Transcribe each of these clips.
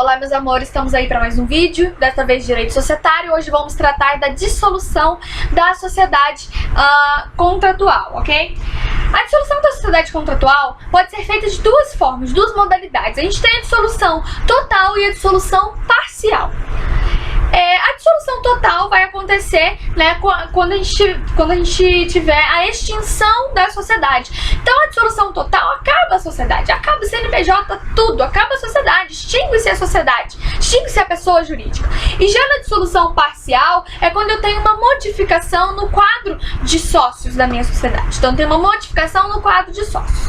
Olá, meus amores, estamos aí para mais um vídeo, desta vez direito societário. Hoje vamos tratar da dissolução da sociedade contratual, ok? A dissolução da sociedade contratual pode ser feita de duas formas, duas modalidades. A gente tem a dissolução total e a dissolução parcial. A dissolução total vai acontecer, né, quando a gente tiver a extinção da sociedade. Então a dissolução total acaba a sociedade, acaba o CNPJ, tudo, acaba a sociedade, extingue-se a sociedade, extingue-se a pessoa jurídica. E já na dissolução parcial é quando eu tenho uma modificação no quadro de sócios da minha sociedade. Então tem uma modificação no quadro de sócios,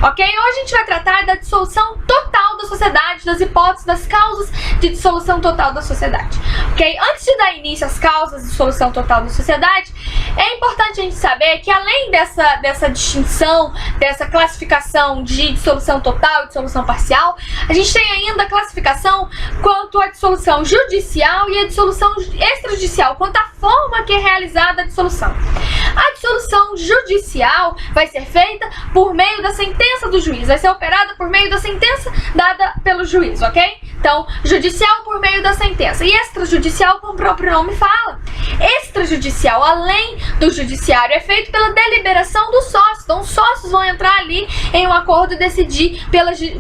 ok? Hoje a gente vai tratar da dissolução total da sociedade, das hipóteses, das causas de dissolução total da sociedade. Ok? Antes de dar início às causas de dissolução total da sociedade, é importante a gente saber que além dessa distinção, dessa classificação de dissolução total e dissolução parcial, a gente tem ainda a classificação quanto à dissolução judicial e a dissolução extrajudicial, quanto à forma que é realizada a dissolução. A dissolução judicial vai ser feita por meio da sentença do juiz, vai ser operada por meio da sentença dada pelo juiz, ok? Então, judicial por meio da sentença e extrajudicial, como o próprio nome fala. Extrajudicial, além do judiciário, é feito pela deliberação dos sócios. Então, os sócios vão entrar ali em um acordo e decidir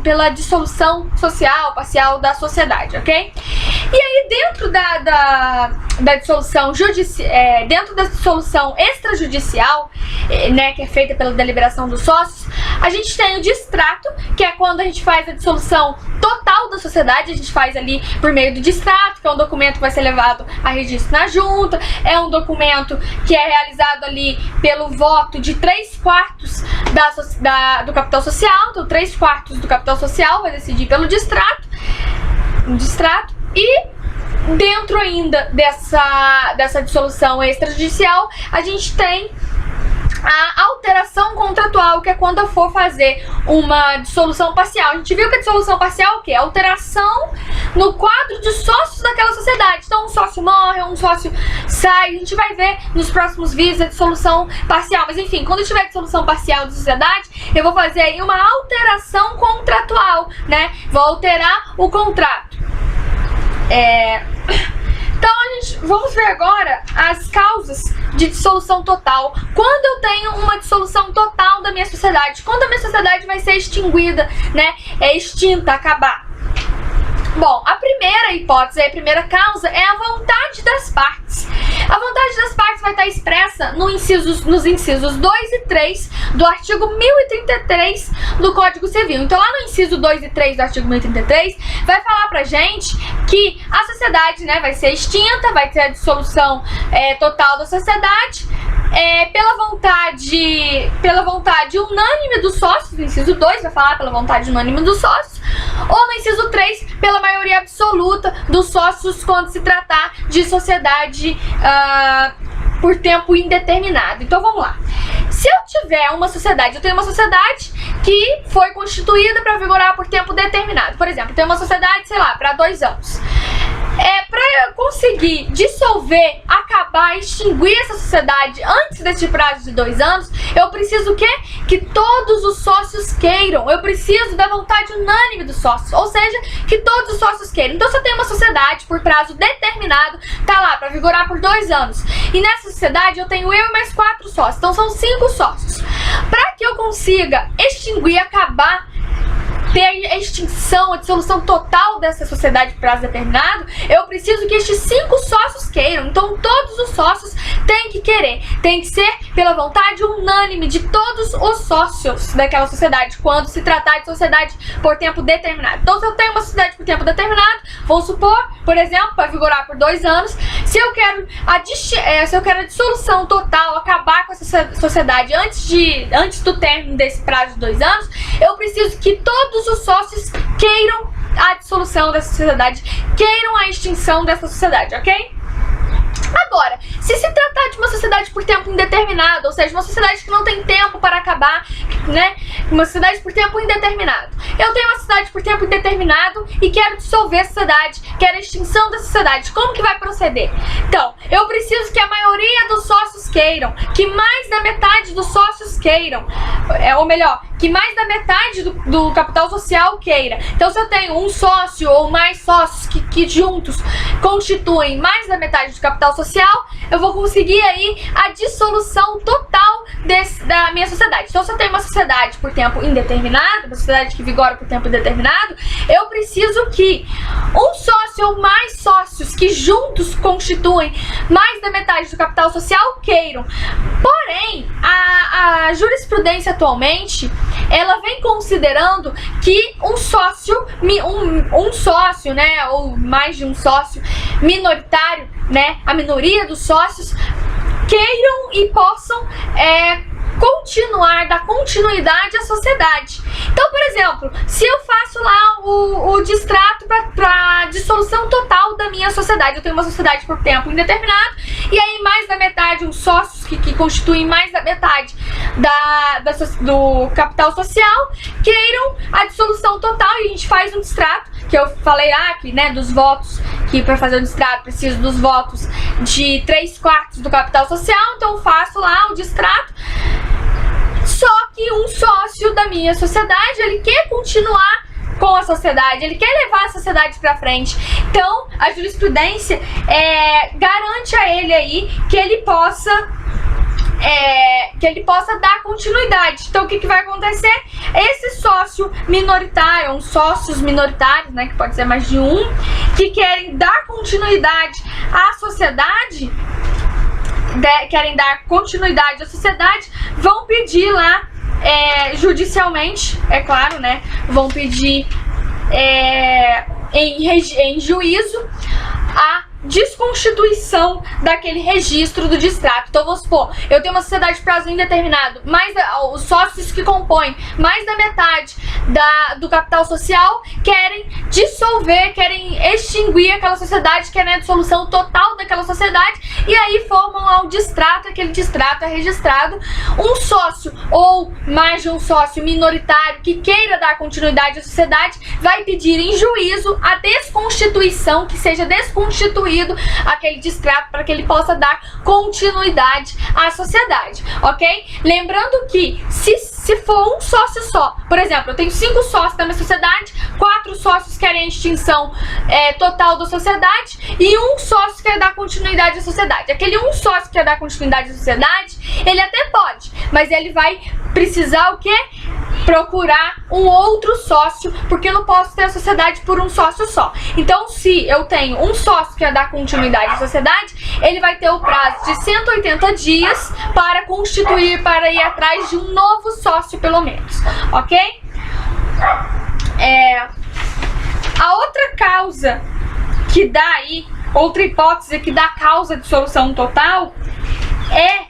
pela dissolução social, parcial da sociedade, ok? E aí, dentro da dissolução dentro da dissolução extrajudicial, né, que é feita pela deliberação dos sócios, a gente tem o distrato, que é quando a gente faz a dissolução total da sociedade. A gente faz ali por meio do distrato, que é um documento que vai ser levado a registro na junta, é um documento que é realizado ali pelo voto de 3/4 do capital social. Então 3/4 do capital social vai decidir pelo distrato, e dentro ainda dessa dissolução extrajudicial, a gente tem a alteração contratual, que é quando eu for fazer uma dissolução parcial. A gente viu que a dissolução parcial é o quê? Alteração no quadro de sócios daquela sociedade. Então um sócio morre, um sócio sai. A gente vai ver nos próximos vídeos a dissolução parcial. Mas enfim, quando tiver dissolução parcial da sociedade, eu vou fazer aí uma alteração contratual, né? Vou alterar o contrato. Então, vamos ver agora as causas de dissolução total. Quando eu tenho uma dissolução total da minha sociedade, quando a minha sociedade vai ser extinguida, né? Extinta, acabar. Bom, a primeira hipótese, a primeira causa é a vontade das partes. A vontade das partes vai estar expressa nos incisos 2 e 3 do artigo 1033 do Código Civil. Então, lá no inciso 2 e 3 do artigo 1033, vai falar pra gente que a sociedade, né, vai ser extinta, vai ter a dissolução total da sociedade, pela vontade unânime dos sócios. No inciso 2 vai falar pela vontade unânime dos sócios, ou no inciso 3 pela maioria absoluta dos sócios, quando se tratar de sociedade por tempo indeterminado. Então vamos lá. Se eu tiver uma sociedade, eu tenho uma sociedade que foi constituída para vigorar por tempo determinado. Por exemplo, eu tenho uma sociedade, sei lá, para 2 anos. Para eu conseguir dissolver, acabar, extinguir essa sociedade antes desse prazo de 2 anos, eu preciso o quê? Que todos os sócios queiram. Eu preciso da vontade unânime dos sócios, ou seja, que todos os sócios queiram. Então, se eu tenho uma sociedade por prazo determinado, tá lá, para vigorar por 2 anos, e nessa sociedade eu tenho eu e mais 4 sócios, então são 5 sócios. Para que eu consiga extinguir, acabar, ter a extinção, a dissolução total dessa sociedade por prazo determinado, eu preciso que estes 5 sócios queiram. Então todos os sócios têm que querer, tem que ser pela vontade unânime de todos os sócios daquela sociedade, quando se tratar de sociedade por tempo determinado. Então, se eu tenho uma sociedade por tempo determinado, vou supor, por exemplo, para vigorar por 2 anos, se eu quero a dissolução total, acabar com essa sociedade antes do término desse prazo de 2 anos, eu preciso que todos os sócios queiram a dissolução dessa sociedade, queiram a extinção dessa sociedade, ok? Agora, se se tratar de uma sociedade por tempo indeterminado, ou seja, uma sociedade que não tem tempo para acabar, né? Uma sociedade por tempo indeterminado. Eu tenho uma sociedade por tempo indeterminado e quero dissolver a sociedade, quero a extinção da sociedade. Como que vai proceder? Então, eu preciso que a maioria dos sócios queiram, que mais da metade dos sócios queiram, ou melhor, que mais da metade do capital social queira. Então, se eu tenho um sócio ou mais sócios que juntos constituem mais da metade do capital social, eu vou conseguir aí a dissolução total da minha sociedade. Então, se eu tenho uma sociedade por tempo indeterminado, uma sociedade que vigora por tempo indeterminado, eu preciso que um sócio ou mais sócios que juntos constituem mais da metade do capital social queiram. Porém, a jurisprudência atualmente, ela vem considerando que um sócio, né, ou mais de um sócio minoritário, né, a minoria dos sócios queiram e possam dar continuidade à sociedade. Então, por exemplo, se eu faço lá o distrato para dissolução total da minha sociedade, eu tenho uma sociedade por tempo indeterminado, e aí mais da metade, os sócios que constituem mais da metade do capital social, queiram a dissolução total, e a gente faz um distrato, que eu falei aqui, né, dos votos, que para fazer o distrato preciso dos votos de 3/4 do capital social, então eu faço lá o distrato. Só que um sócio da minha sociedade, ele quer continuar com a sociedade, ele quer levar a sociedade para frente. Então, a jurisprudência garante a ele aí que ele possa dar continuidade. Então, o que vai acontecer? Esse sócio minoritário, uns sócios minoritários, né, que pode ser mais de um, que querem dar continuidade à sociedade, vão pedir lá judicialmente, é claro, né? Vão pedir em juízo a desconstituição daquele registro do distrato. Então, vamos supor, eu tenho uma sociedade de prazo indeterminado, mas os sócios que compõem mais da metade do capital social querem dissolver, querem extinguir aquela sociedade, querem a dissolução total daquela sociedade, e aí formam lá o distrato. Aquele distrato é registrado. Um sócio ou mais de um sócio minoritário que queira dar continuidade à sociedade vai pedir em juízo a desconstituição, que seja desconstituído aquele distrato para que ele possa dar continuidade à sociedade, ok? Lembrando que se for um sócio só, por exemplo, eu tenho 5 sócios da minha sociedade, 4 sócios querem a extinção total da sociedade e um sócio quer dar continuidade à sociedade. Aquele um sócio que quer dar continuidade à sociedade, ele até pode, mas ele vai precisar o quê? Procurar um outro sócio, porque eu não posso ter a sociedade por um sócio só. Então, se eu tenho um sócio que quer dar continuidade à sociedade, ele vai ter o prazo de 180 dias para constituir, para ir atrás de um novo sócio, pelo menos, ok? A outra causa que dá aí, outra hipótese que dá causa de dissolução total é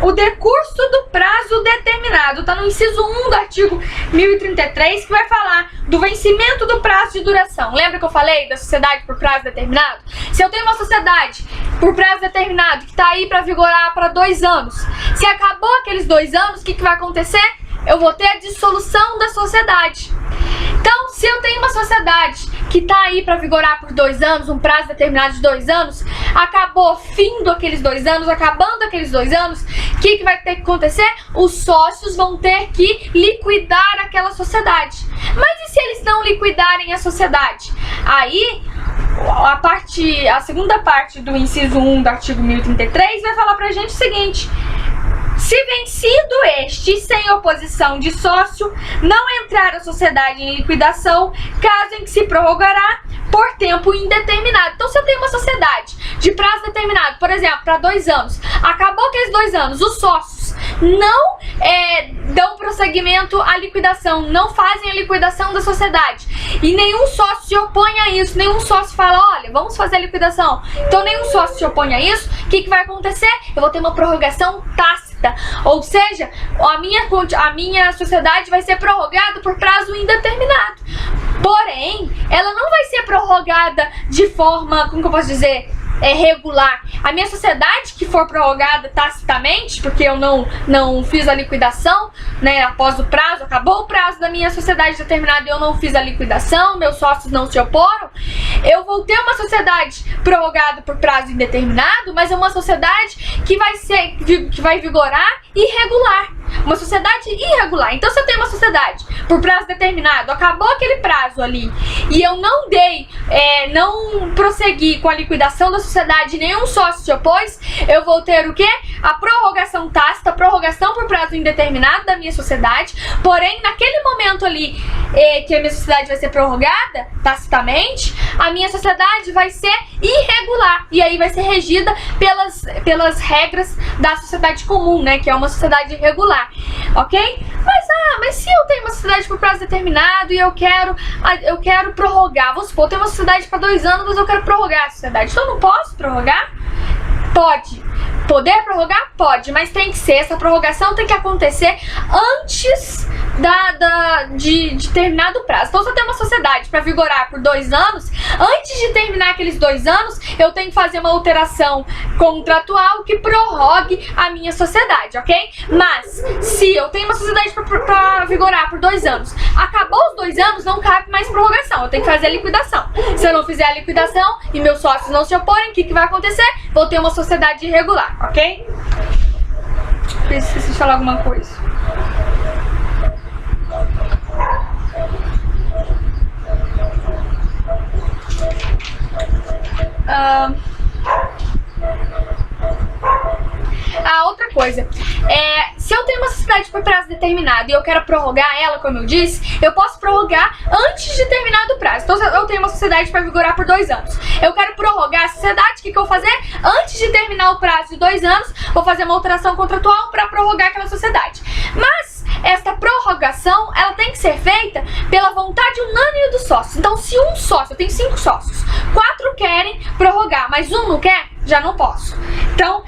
o decurso do prazo determinado. Está no inciso 1 do artigo 1033, que vai falar do vencimento do prazo de duração. Lembra que eu falei da sociedade por prazo determinado? Se eu tenho uma sociedade por prazo determinado que está aí para vigorar para 2 anos, se acabou aqueles 2 anos, o que vai acontecer? Eu vou ter a dissolução da sociedade. Então, se eu tenho uma sociedade que está aí para vigorar por 2 anos, um prazo determinado de 2 anos, acabou findo aqueles 2 anos, acabando aqueles 2 anos, o que vai ter que acontecer? Os sócios vão ter que liquidar aquela sociedade. Mas e se eles não liquidarem a sociedade? Aí, a segunda parte do inciso 1 do artigo 1033 vai falar pra gente o seguinte: se vencido este sem oposição de sócio, não entrar a sociedade em liquidação, caso em que se prorrogará por tempo indeterminado. Então, se eu tenho uma sociedade de prazo determinado, por exemplo, para 2 anos, acabou aqueles 2 anos, os sócios não dão prosseguimento à liquidação, não fazem a liquidação da sociedade, e nenhum sócio se opõe a isso, nenhum sócio fala, olha, vamos fazer a liquidação. Então, nenhum sócio se opõe a isso, o que vai acontecer? Eu vou ter uma prorrogação tácita, ou seja, a minha sociedade vai ser prorrogada por prazo indeterminado. Porém, ela não vai ser prorrogada de forma, como que eu posso dizer, regular. A minha sociedade que for prorrogada tacitamente, porque eu não fiz a liquidação, né, após o prazo, acabou o prazo da minha sociedade determinada e eu não fiz a liquidação, meus sócios não se oporam, eu vou ter uma sociedade prorrogada por prazo indeterminado, mas é uma sociedade que vai vigorar irregular. uma sociedade irregular. Então, se eu tenho uma sociedade por prazo determinado, acabou aquele prazo ali, e eu não não prossegui com a liquidação da sociedade, nenhum sócio se opôs, eu vou ter o quê? A prorrogação tácita, a prorrogação por prazo indeterminado da minha sociedade. Porém, naquele momento ali que a minha sociedade vai ser prorrogada tacitamente, a minha sociedade vai ser irregular, e aí vai ser regida pelas regras da sociedade comum, né, que é uma sociedade irregular, ok? Mas se eu tenho uma sociedade por prazo determinado e eu quero prorrogar, vamos supor, eu tenho uma sociedade para 2 anos, mas eu quero prorrogar a sociedade, então eu não posso prorrogar? Pode. Poder prorrogar? Pode, mas tem que ser, essa prorrogação tem que acontecer antes de terminar o prazo. Então, se eu tenho uma sociedade para vigorar por 2 anos, antes de terminar aqueles 2 anos, eu tenho que fazer uma alteração contratual que prorrogue a minha sociedade, ok? Mas, se eu tenho uma sociedade para vigorar por 2 anos, acabou os 2 anos, não cabe mais prorrogação, eu tenho que fazer a liquidação. Se eu não fizer a liquidação e meus sócios não se oporem, o que vai acontecer? Vou ter uma sociedade irregular, ok? Preciso falar alguma coisa. Outra coisa, se eu tenho uma sociedade por prazo determinado e eu quero prorrogar ela, como eu disse, eu posso prorrogar antes de terminar o prazo. Então, se eu tenho uma sociedade para vigorar por 2 anos, eu quero prorrogar a sociedade, o que eu vou fazer? Antes de terminar o prazo de 2 anos, vou fazer uma alteração contratual para prorrogar aquela sociedade. Mas esta prorrogação, ela tem que ser feita pela vontade unânime dos sócios. Então, se um sócio, eu tenho 5 sócios, 4 querem prorrogar, mas um não quer, já não posso. Então,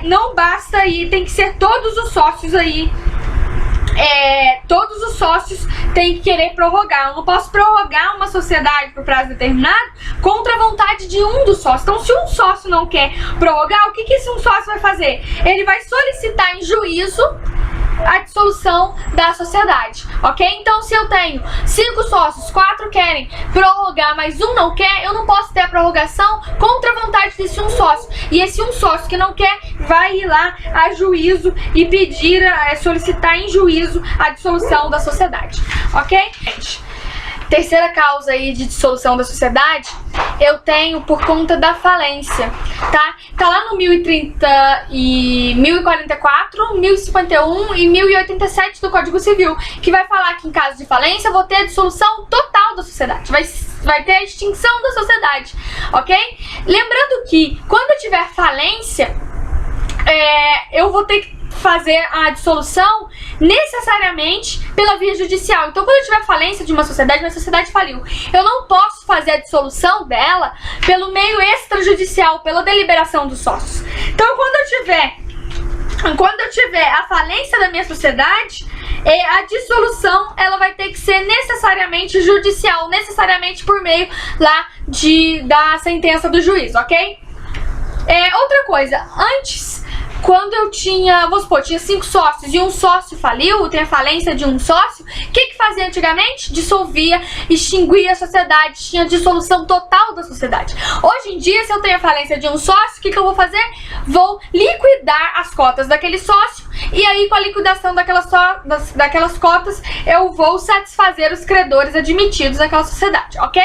não basta aí, tem que ser todos os sócios aí. Todos os sócios têm que querer prorrogar. Eu não posso prorrogar uma sociedade por prazo determinado contra a vontade de um dos sócios. Então, se um sócio não quer prorrogar, o que esse um sócio vai fazer? Ele vai solicitar em juízo a dissolução da sociedade, ok? Então, se eu tenho 5 sócios, 4 querem prorrogar, mas um não quer, eu não posso ter a prorrogação contra a vontade desse um sócio. E esse um sócio que não quer vai ir lá a juízo e pedir, solicitar em juízo a dissolução da sociedade, ok? Gente, terceira causa aí de dissolução da sociedade, eu tenho por conta da falência, tá? Tá lá no 1030 e 1044, 1051 e 1087 do Código Civil, que vai falar que em caso de falência eu vou ter a dissolução total da sociedade, vai ter a extinção da sociedade, ok? Lembrando que quando eu tiver falência, eu vou ter que fazer a dissolução necessariamente pela via judicial. Então, quando eu tiver falência de uma sociedade, minha sociedade faliu, eu não posso fazer a dissolução dela pelo meio extrajudicial, pela deliberação dos sócios. Então, quando eu tiver a falência da minha sociedade, a dissolução ela vai ter que ser necessariamente judicial, necessariamente por meio lá da sentença do juiz, ok? Outra coisa, antes, quando eu tinha, vamos supor, tinha 5 sócios e um sócio faliu, tem a falência de um sócio, o que fazia antigamente? Dissolvia, extinguia a sociedade, tinha dissolução total da sociedade. Hoje em dia, se eu tenho a falência de um sócio, o que eu vou fazer? Vou liquidar as cotas daquele sócio, e aí com a liquidação daquelas cotas, eu vou satisfazer os credores admitidos naquela sociedade, ok?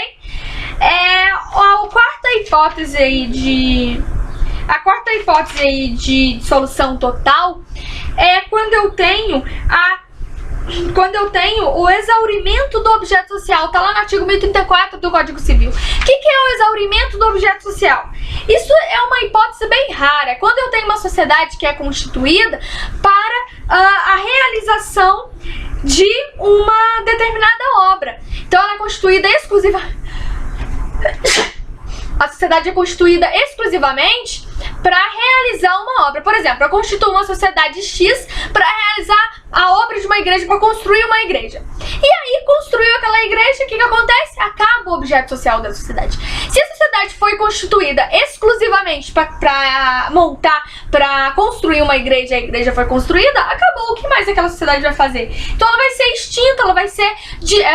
A quarta hipótese aí de dissolução total é quando eu tenho o exaurimento do objeto social. Tá lá no artigo 1034 do Código Civil. O que é o exaurimento do objeto social? Isso é uma hipótese bem rara. Quando eu tenho uma sociedade que é constituída para a realização de uma determinada obra. Então ela é constituída A sociedade é constituída exclusivamente para realizar uma obra. Por exemplo, eu constituo uma sociedade X para realizar a obra de uma igreja, para construir uma igreja. E aí, construiu aquela igreja, o que acontece? Acaba o objeto social da sociedade. Se a sociedade foi constituída exclusivamente para montar, para construir uma igreja, a igreja foi construída, acabou. O que mais aquela sociedade vai fazer? Então ela vai ser extinta, ela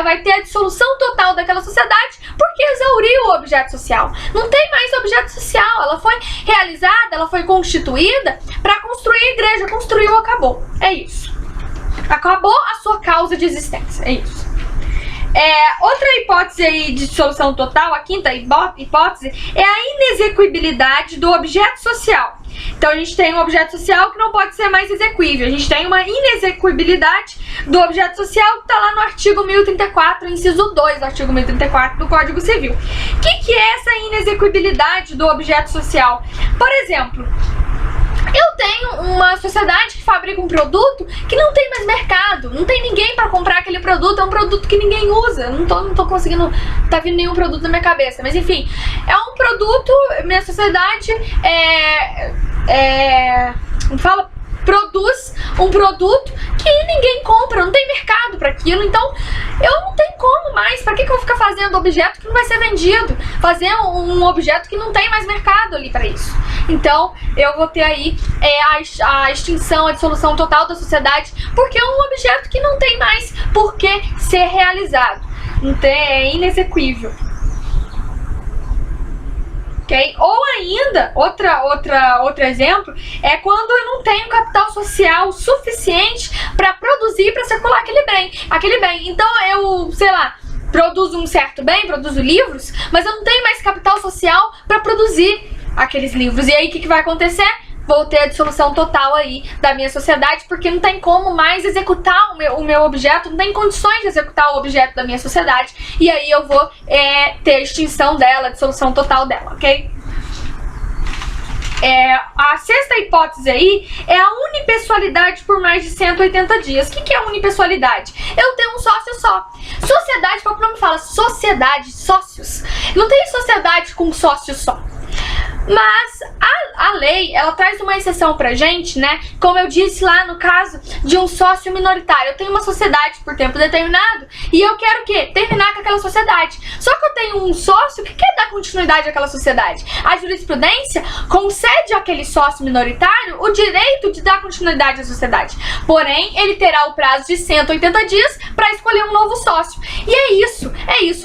vai ter a dissolução total daquela sociedade, porque exauriu o objeto social. Não tem mais objeto social, ela foi realizada, ela foi constituída para construir a igreja, construiu, acabou. É isso. Acabou a sua causa de existência, é isso. Outra hipótese aí de dissolução total, a quinta hipótese, é a inexequibilidade do objeto social. Então a gente tem um objeto social que não pode ser mais exequível. A gente tem uma inexequibilidade do objeto social que está lá no artigo 1034, inciso 2 do artigo 1034 do Código Civil. O que é essa inexequibilidade do objeto social? Por exemplo, eu tenho uma sociedade que fabrica um produto que não tem mais mercado, não tem ninguém para comprar aquele produto, é um produto que ninguém usa, não tô conseguindo, tá vindo nenhum produto na minha cabeça, mas enfim, é um produto, minha sociedade produz um produto que ninguém compra, não tem mercado para aquilo, então eu não tenho como mais, para que eu vou ficar fazendo objeto que não vai ser vendido, fazer um objeto que não tem mais mercado ali para isso. Então eu vou ter aí a extinção, a dissolução total da sociedade, porque é um objeto que não tem mais por que ser realizado, é inexequível. Okay? Ou ainda, outro exemplo, é quando eu não tenho capital social suficiente para produzir, para circular aquele bem. Então eu, sei lá, produzo um certo bem, produzo livros, mas eu não tenho mais capital social para produzir aqueles livros. E aí o que vai acontecer? Vou ter a dissolução total aí da minha sociedade, porque não tem como mais executar o meu objeto, não tem condições de executar o objeto da minha sociedade, e aí eu vou ter a extinção dela, a dissolução total dela, ok? A sexta hipótese aí é a unipessoalidade por mais de 180 dias. O que é unipessoalidade? Eu tenho um sócio só. Sociedade, o próprio nome fala, sociedade, sócios. Não tem sociedade com sócio só. Mas a lei, ela traz uma exceção pra gente, né? Como eu disse lá no caso de um sócio minoritário. Eu tenho uma sociedade por tempo determinado e eu quero o quê? Terminar com aquela sociedade. Só que eu tenho um sócio que quer dar continuidade àquela sociedade. A jurisprudência concede àquele sócio minoritário o direito de dar continuidade à sociedade. Porém, ele terá o prazo de 180 dias para escolher um novo sócio. E é isso.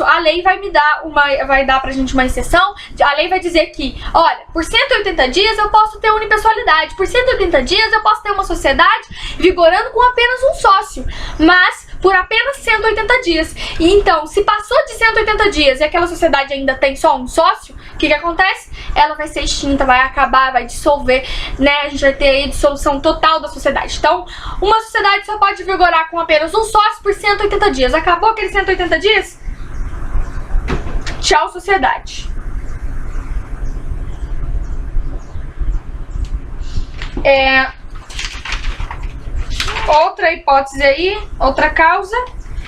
A lei vai dar pra gente uma exceção. A lei vai dizer que, olha, por 180 dias eu posso ter unipessoalidade, por 180 dias eu posso ter uma sociedade vigorando com apenas um sócio, mas por apenas 180 dias. E então, se passou de 180 dias e aquela sociedade ainda tem só um sócio, o que acontece? Ela vai ser extinta, vai acabar, vai dissolver, né? A gente vai ter aí dissolução total da sociedade. Então, uma sociedade só pode vigorar com apenas um sócio por 180 dias. Acabou aqueles 180 dias? Tchau, sociedade. Outra hipótese aí, outra causa,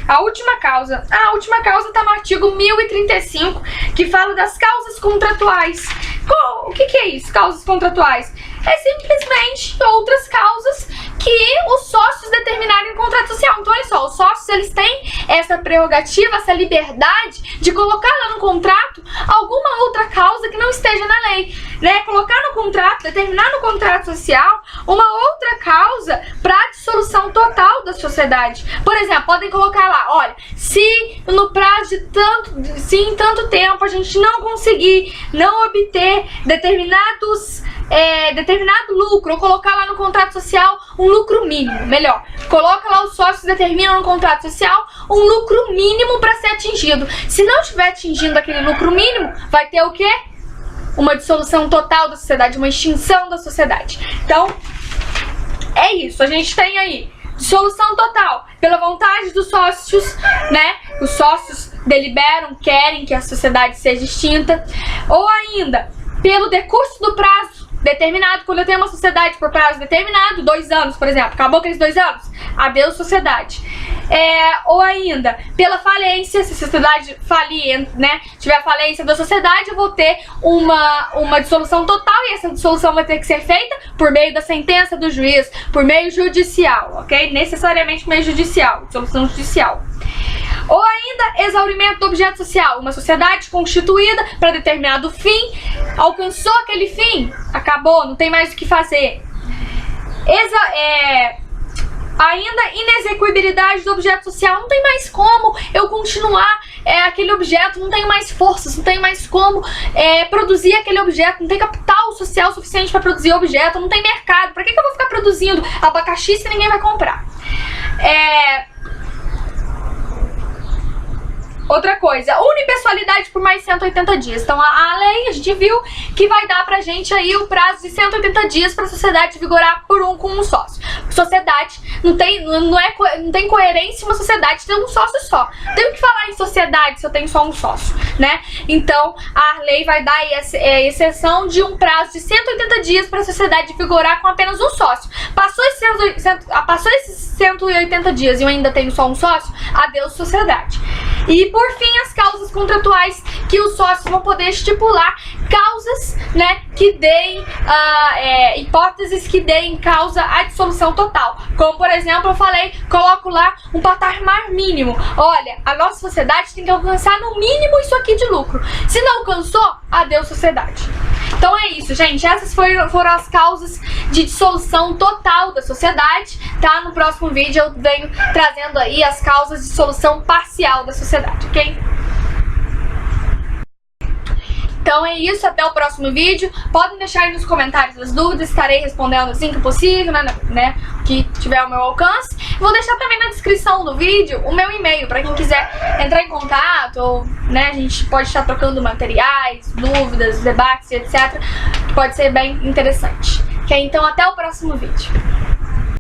a última causa está no artigo 1035, que fala das causas contratuais. O que é isso, causas contratuais? É simplesmente outras causas que os sócios determinarem no contrato social. Então, olha só, os sócios, eles têm essa prerrogativa, essa liberdade de colocar lá no contrato alguma outra causa que não esteja na lei, né? Colocar no contrato, determinar no contrato social uma outra causa para a dissolução total da sociedade. Por exemplo, podem colocar lá, olha, se no prazo de em tanto tempo a gente não conseguir, não obter determinado lucro, ou colocar lá no contrato social um lucro mínimo, melhor, coloca lá os sócios determinam no contrato social um lucro mínimo para ser atingido. Se não estiver atingindo aquele lucro mínimo, vai ter o quê? Uma dissolução total da sociedade, uma extinção da sociedade. Então, é isso, a gente tem aí dissolução total pela vontade dos sócios, né? Os sócios deliberam, querem que a sociedade seja extinta, ou ainda pelo decurso do prazo determinado. Quando eu tenho uma sociedade por prazo determinado, 2 anos, por exemplo, acabou aqueles 2 anos, adeus sociedade. Ou ainda pela falência, se a sociedade falir, né, tiver falência da sociedade, eu vou ter uma dissolução total, e essa dissolução vai ter que ser feita por meio da sentença do juiz, por meio judicial, ok? Necessariamente por meio judicial, dissolução judicial. Ou ainda exaurimento do objeto social. Uma sociedade constituída para determinado fim, alcançou aquele fim, acabou, não tem mais o que fazer. Ainda inexequibilidade do objeto social. Não tem mais como eu continuar aquele objeto, não tenho mais forças, não tenho mais como produzir aquele objeto, não tem capital social suficiente para produzir o objeto, não tem mercado. Para que eu vou ficar produzindo abacaxi se ninguém vai comprar? Outra coisa, unipessoalidade por mais 180 dias. Então a lei, a gente viu que vai dar pra gente aí o prazo de 180 dias pra sociedade vigorar com um sócio. Sociedade não tem coerência uma sociedade ter um sócio só. Tenho que falar em sociedade se eu tenho só um sócio, né? Então a lei vai dar aí exceção de um prazo de 180 dias pra sociedade vigorar com apenas um sócio. Passou esses 180 dias e eu ainda tenho só um sócio, adeus sociedade. E por fim, as causas contratuais, que os sócios vão poder estipular causas, né, que deem hipóteses que deem causa à dissolução total. Como, por exemplo, eu falei, coloco lá um patamar mínimo. Olha, a nossa sociedade tem que alcançar no mínimo isso aqui de lucro. Se não alcançou, adeus sociedade. Então é isso, gente. Essas foram as causas de dissolução total da sociedade, tá? No próximo vídeo eu venho trazendo aí as causas de dissolução parcial da sociedade, ok? Então é isso, até o próximo vídeo. Podem deixar aí nos comentários as dúvidas, estarei respondendo assim que possível, né? Que tiver ao meu alcance. Vou deixar também na descrição do vídeo o meu e-mail, para quem quiser entrar em contato, ou, né, a gente pode estar trocando materiais, dúvidas, debates, etc. Pode ser bem interessante. Ok? Então até o próximo vídeo.